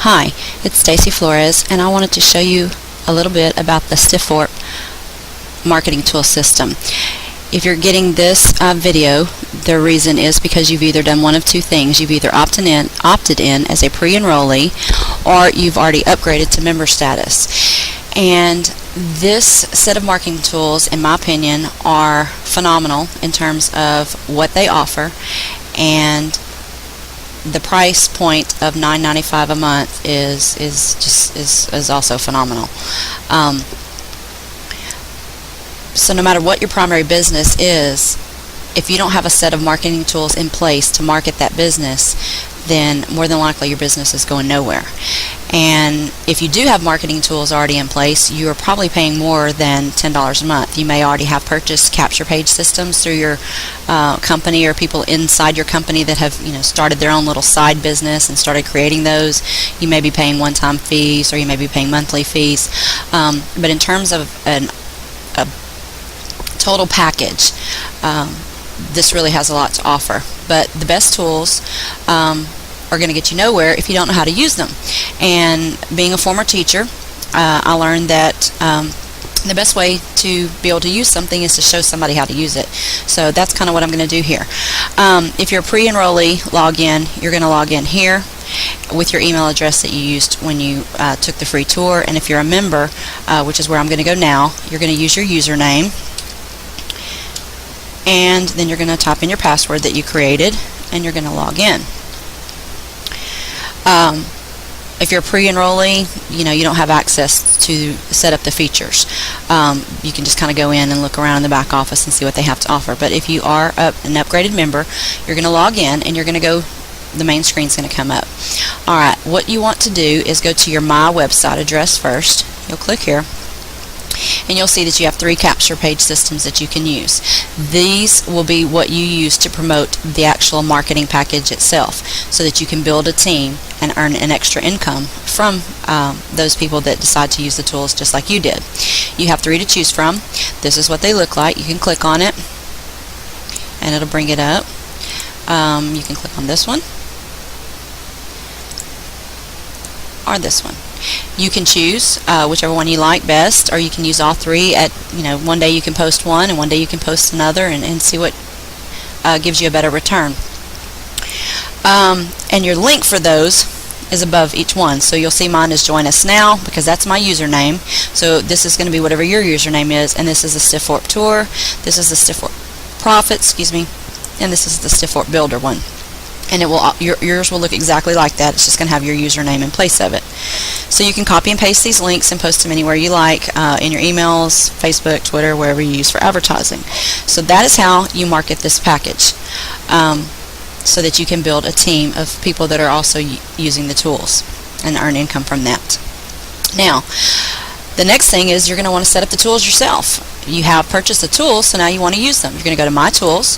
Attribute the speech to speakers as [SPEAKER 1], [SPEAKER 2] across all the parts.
[SPEAKER 1] Hi, it's Stacy Flores, and I wanted to show you a little bit about the StiforP marketing tool system. If you're getting this video, the reason is because you've either done one of two things. You've either opted in as a pre-enrollee, or you've already upgraded to member status. And this set of marketing tools, in my opinion, are phenomenal in terms of what they offer, and the price point of $9.95 a month is also phenomenal. So no matter what your primary business is, if you don't have a set of marketing tools in place to market that business, then more than likely your business is going nowhere. And if you do have marketing tools already in place, you are probably paying more than $10 a month. You may already have purchased capture page systems through your company, or people inside your company that have started their own little side business and started creating those. You may be paying one-time fees, or you may be paying monthly fees. But in terms of a total package, this really has a lot to offer. But the best tools are going to get you nowhere if you don't know how to use them. And being a former teacher, I learned that the best way to be able to use something is to show somebody how to use it. So that's kind of what I'm going to do here. If you're a pre-enrollee, log in. You're going to log in here with your email address that you used when you took the free tour. And if you're a member, which is where I'm going to go now, you're going to use your username. And then you're going to type in your password that you created, and you're going to log in. If you're a pre-enrollee, you don't have access to set up the features. You can just kind of go in and look around in the back office and see what they have to offer. But if you are an upgraded member, you're going to log in, and you're going to go, the main screen's going to come up. Alright, what you want to do is go to your My website address first. You'll click here, and you'll see that you have 3 capture page systems that you can use. These will be what you use to promote the actual marketing package itself, so that you can build a team and earn an extra income from those people that decide to use the tools just like you did. You have 3 to choose from. This is what they look like. You can click on it, and it'll bring it up. You can click on this one, or this one. You can choose whichever one you like best, or you can use all 3 at, one day you can post one and one day you can post another, and see what gives you a better return. And your link for those is above each one. So you'll see mine is Join Us Now, because that's my username. So this is going to be whatever your username is, and this is the StiforP Tour, this is the StiforP Profit, and this is the StiforP Builder one. And it will, yours will look exactly like that. It's just going to have your username in place of it. So you can copy and paste these links and post them anywhere you like, in your emails, Facebook, Twitter, wherever you use for advertising. So that is how you market this package, so that you can build a team of people that are also using the tools and earn income from that. Now, the next thing is you're going to want to set up the tools yourself. You have purchased the tools, so now you want to use them. You're going to go to My Tools,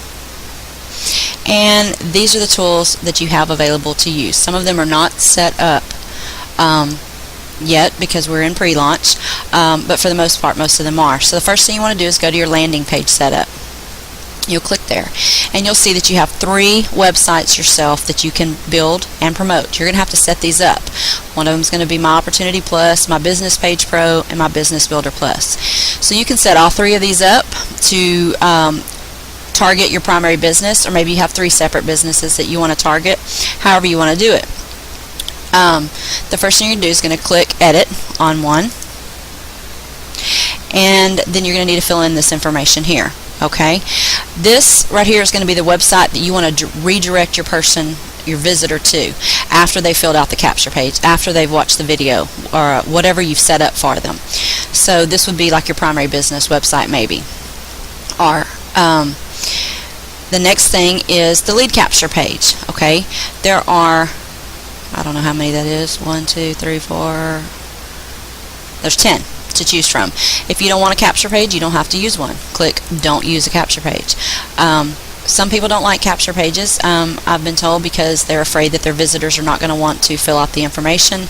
[SPEAKER 1] and these are the tools that you have available to use. Some of them are not set up yet because we're in pre-launch, but for the most part, most of them are. So the first thing you want to do is go to your landing page setup. You'll click there, and you'll see that you have 3 websites yourself that you can build and promote. You're going to have to set these up. One of them is going to be My Opportunity Plus, My Business Page Pro, and My Business Builder Plus. So you can set all 3 of these up to target your primary business, or maybe you have 3 separate businesses that you want to target. However you want to do it. The first thing you're going to do is going to click Edit on one, and then you're going to need to fill in this information here. Okay, this right here is going to be the website that you want to redirect your visitor to after they filled out the capture page, after they've watched the video, or whatever you've set up for them. So this would be like your primary business website, maybe. Or the next thing is the lead capture page. Okay, there are, I don't know how many that is, 1, 2, 3, 4, there's 10 to choose from. If you don't want a capture page, you don't have to use one. Click Don't Use a Capture Page. Some people don't like capture pages, I've been told, because they're afraid that their visitors are not going to want to fill out the information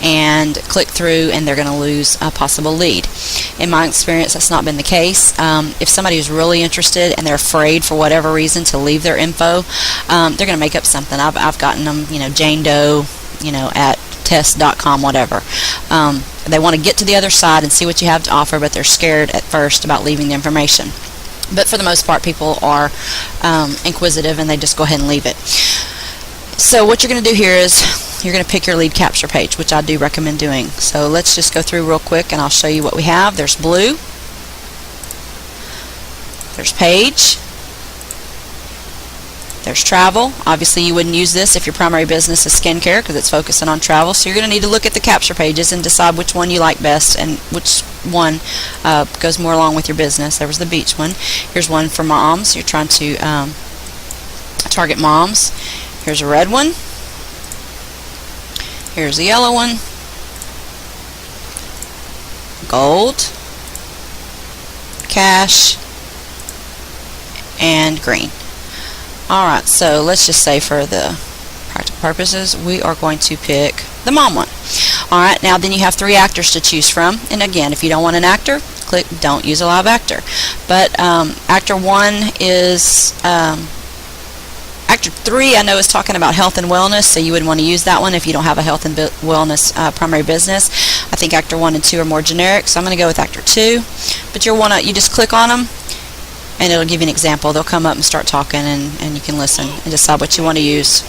[SPEAKER 1] and click through, and they're going to lose a possible lead. In my experience, that's not been the case. If somebody is really interested and they're afraid for whatever reason to leave their info, they're going to make up something. I've gotten them, Jane Doe, at test.com, whatever. They want to get to the other side and see what you have to offer, but they're scared at first about leaving the information. But for the most part, people are inquisitive, and they just go ahead and leave it. So what you're going to do here is you're going to pick your lead capture page, which I do recommend doing. So let's just go through real quick, and I'll show you what we have. There's blue. There's page. There's travel. Obviously, you wouldn't use this if your primary business is skincare because it's focusing on travel. So you're going to need to look at the capture pages and decide which one you like best and which one goes more along with your business. There was the beach one. Here's one for moms. You're trying to target moms. Here's a red one. Here's a yellow one. Gold. Cash. And green. Alright, so let's just say for the practical purposes, we are going to pick the mom one. Alright, now then you have 3 actors to choose from. And again, if you don't want an actor, click Don't Use a Live Actor. But actor 1 is... Actor 3, I know, is talking about health and wellness, so you would want to use that one if you don't have a health and wellness primary business. I think actor 1 and 2 are more generic, so I'm going to go with actor 2. But you just click on them, and it'll give you an example. They'll come up and start talking, and you can listen and decide what you want to use.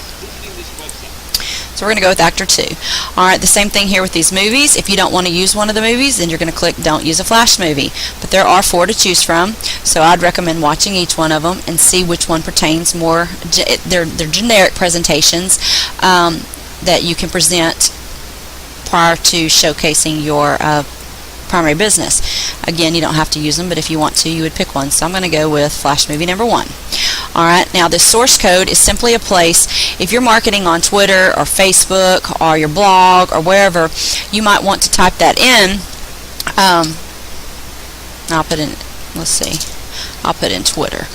[SPEAKER 1] So we're going to go with actor 2. Alright, the same thing here with these movies. If you don't want to use one of the movies, then you're going to click Don't Use a Flash Movie. But there are 4 to choose from, so I'd recommend watching each one of them and see which one pertains more. They're generic presentations that you can present prior to showcasing your primary business. Again, you don't have to use them, but if you want to, you would pick one. So I'm going to go with Flash Movie number 1. Alright, now this source code is simply a place, if you're marketing on Twitter or Facebook or your blog or wherever, you might want to type that in. I'll put in, let's see, I'll put in Twitter.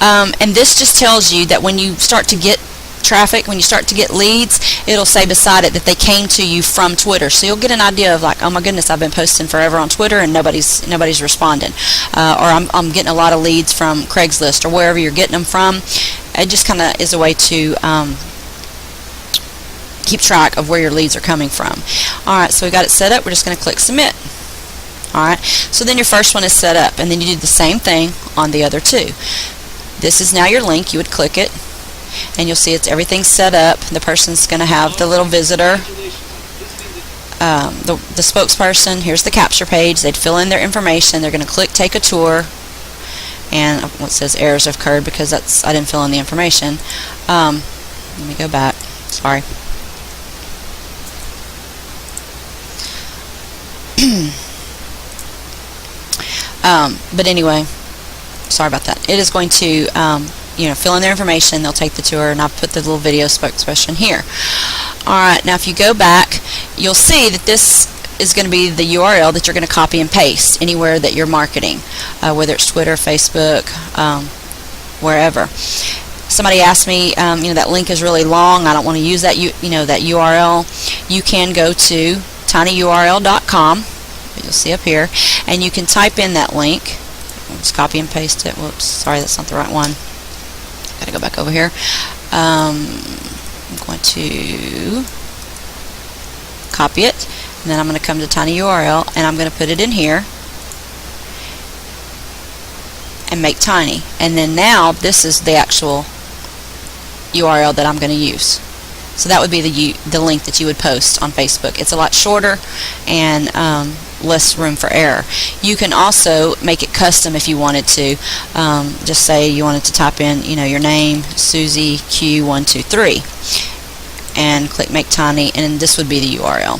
[SPEAKER 1] And this just tells you that when you start to get traffic, when you start to get leads, it'll say beside it that they came to you from Twitter. So you'll get an idea of like, oh my goodness, I've been posting forever on Twitter and nobody's responding. Or I'm getting a lot of leads from Craigslist or wherever you're getting them from. It just kind of is a way to keep track of where your leads are coming from. Alright, so we got it set up. We're just going to click submit. Alright, so then your first one is set up, and then you do the same thing on the other 2. This is now your link. You would click it, and you'll see everything's set up. The person's going to have the little visitor, the spokesperson. Here's the capture page. They'd fill in their information. They're going to click Take a Tour, and it says errors have occurred because I didn't fill in the information. Let me go back. Sorry. But anyway, sorry about that. It is going to fill in their information. They'll take the tour, and I've put the little video spokesperson here. Alright, now if you go back, you'll see that this is going to be the URL that you're going to copy and paste anywhere that you're marketing, whether it's Twitter, Facebook, wherever. Somebody asked me, that link is really long. I don't want to use that, that URL. You can go to tinyurl.com. You'll see up here, and you can type in that link. Let's copy and paste it. Whoops, sorry, that's not the right one. Gotta go back over here. I'm going to copy it, and then I'm going to come to tinyurl, and I'm going to put it in here and make tiny. And then now this is the actual URL that I'm going to use. So that would be the link that you would post on Facebook. It's a lot shorter and less room for error. You can also make it custom if you wanted to. Just say you wanted to type in, your name, Susie Q123, and click Make Tiny, and this would be the URL,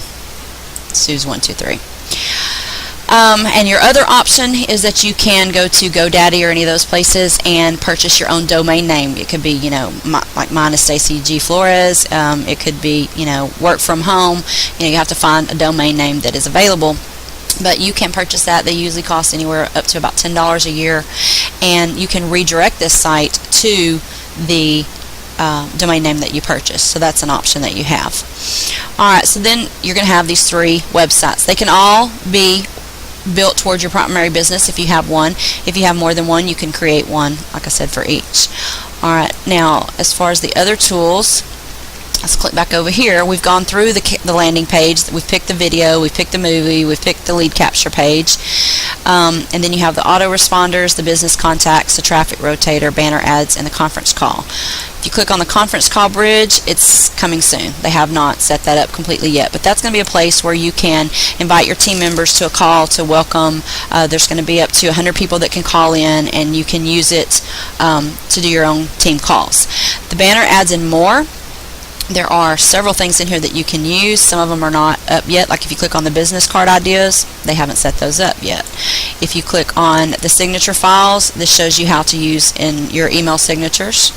[SPEAKER 1] Suze123. And your other option is that you can go to GoDaddy or any of those places and purchase your own domain name. It could be, like mine is Stacy G. Flores. It could be, work from home. You have to find a domain name that is available. But you can purchase that. They usually cost anywhere up to about $10 a year. And you can redirect this site to the domain name that you purchased. So that's an option that you have. Alright, so then you're going to have these 3 websites. They can all be built towards your primary business if you have one. If you have more than one, you can create one, like I said, for each. Alright, now as far as the other tools, let's click back over here. We've gone through the landing page. We've picked the video, we've picked the movie, we've picked the lead capture page. And then you have the autoresponders, the business contacts, the traffic rotator, banner ads, and the conference call. If you click on the conference call bridge, it's coming soon. They have not set that up completely yet, but that's going to be a place where you can invite your team members to a call to welcome. There's going to be up to 100 people that can call in, and you can use it to do your own team calls. The banner ads and more. There are several things in here that you can use. Some of them are not up yet. Like if you click on the business card ideas, they haven't set those up yet. If you click on the signature files, this shows you how to use in your email signatures.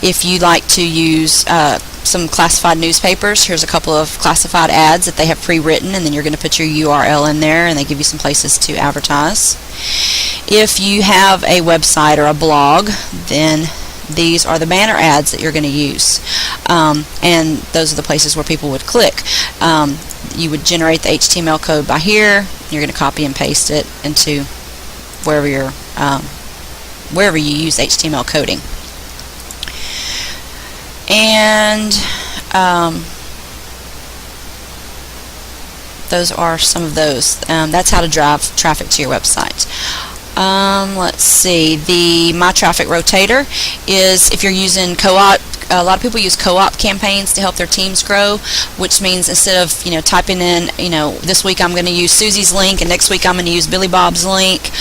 [SPEAKER 1] If you like to use some classified newspapers, here's a couple of classified ads that they have pre-written, and then you're going to put your URL in there, and they give you some places to advertise. If you have a website or a blog, then these are the banner ads that you're going to use, and those are the places where people would click. You would generate the HTML code by here. You're going to copy and paste it into wherever you use HTML coding. And those are some of those. That's how to drive traffic to your website. Let's see, the My Traffic Rotator is if you're using co-op. A lot of people use co-op campaigns to help their teams grow, which means instead of typing in this week I'm going to use Susie's link and next week I'm going to use Billy Bob's link,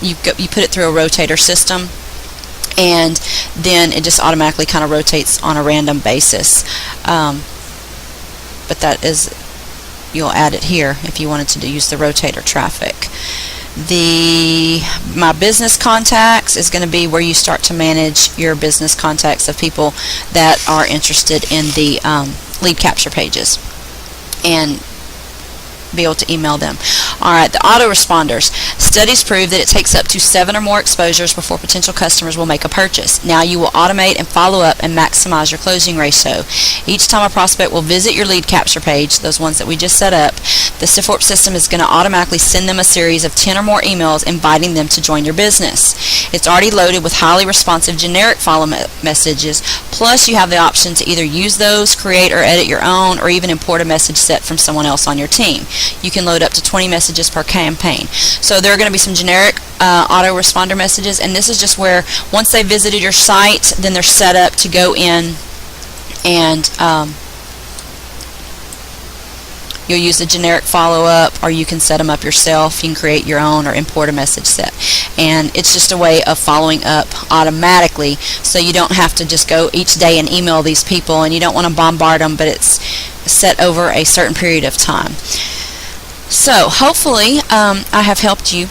[SPEAKER 1] you put it through a rotator system, and then it just automatically kind of rotates on a random basis. But that is, you'll add it here if you wanted to use the rotator traffic. My business contacts is going to be where you start to manage your business contacts of people that are interested in the lead capture pages and be able to email them. Alright, the autoresponders. Studies prove that it takes up to 7 or more exposures before potential customers will make a purchase. Now you will automate and follow up and maximize your closing ratio. Each time a prospect will visit your lead capture page, those ones that we just set up, the StiforP system is going to automatically send them a series of 10 or more emails inviting them to join your business. It's already loaded with highly responsive generic follow messages, plus you have the option to either use those, create or edit your own, or even import a message set from someone else on your team. You can load up to 20 messages per campaign. So there are going to be some generic autoresponder messages, and this is just where once they visited your site, then they're set up to go in and you'll use a generic follow-up, or you can set them up yourself. You can create your own or import a message set. And it's just a way of following up automatically, so you don't have to just go each day and email these people, and you don't want to bombard them, but it's set over a certain period of time. So hopefully I have helped you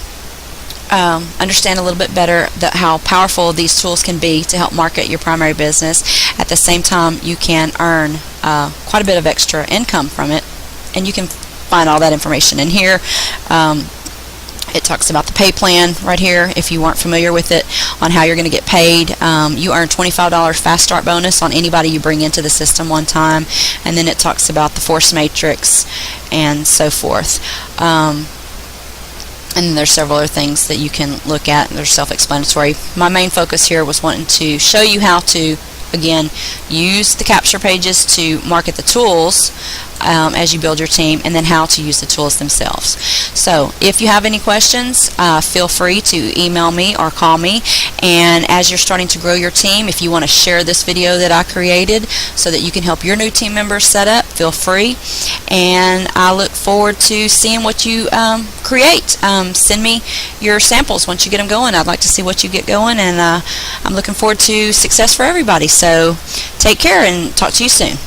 [SPEAKER 1] understand a little bit better how powerful these tools can be to help market your primary business. At the same time, you can earn quite a bit of extra income from it, and you can find all that information in here. It talks about the pay plan right here if you weren't familiar with it, on how you're going to get paid. You earn $25 fast start bonus on anybody you bring into the system one time, and then it talks about the force matrix and so forth. And then there's several other things that you can look at, and they're self-explanatory. My main focus here was wanting to show you how to, again, use the capture pages to market the tools as you build your team, and then how to use the tools themselves. So if you have any questions, feel free to email me or call me. And as you're starting to grow your team, if you want to share this video that I created so that you can help your new team members set up, feel free. And I look forward to seeing what you create. Send me your samples once you get them going. I'd like to see what you get going, and I'm looking forward to success for everybody. So take care, and talk to you soon.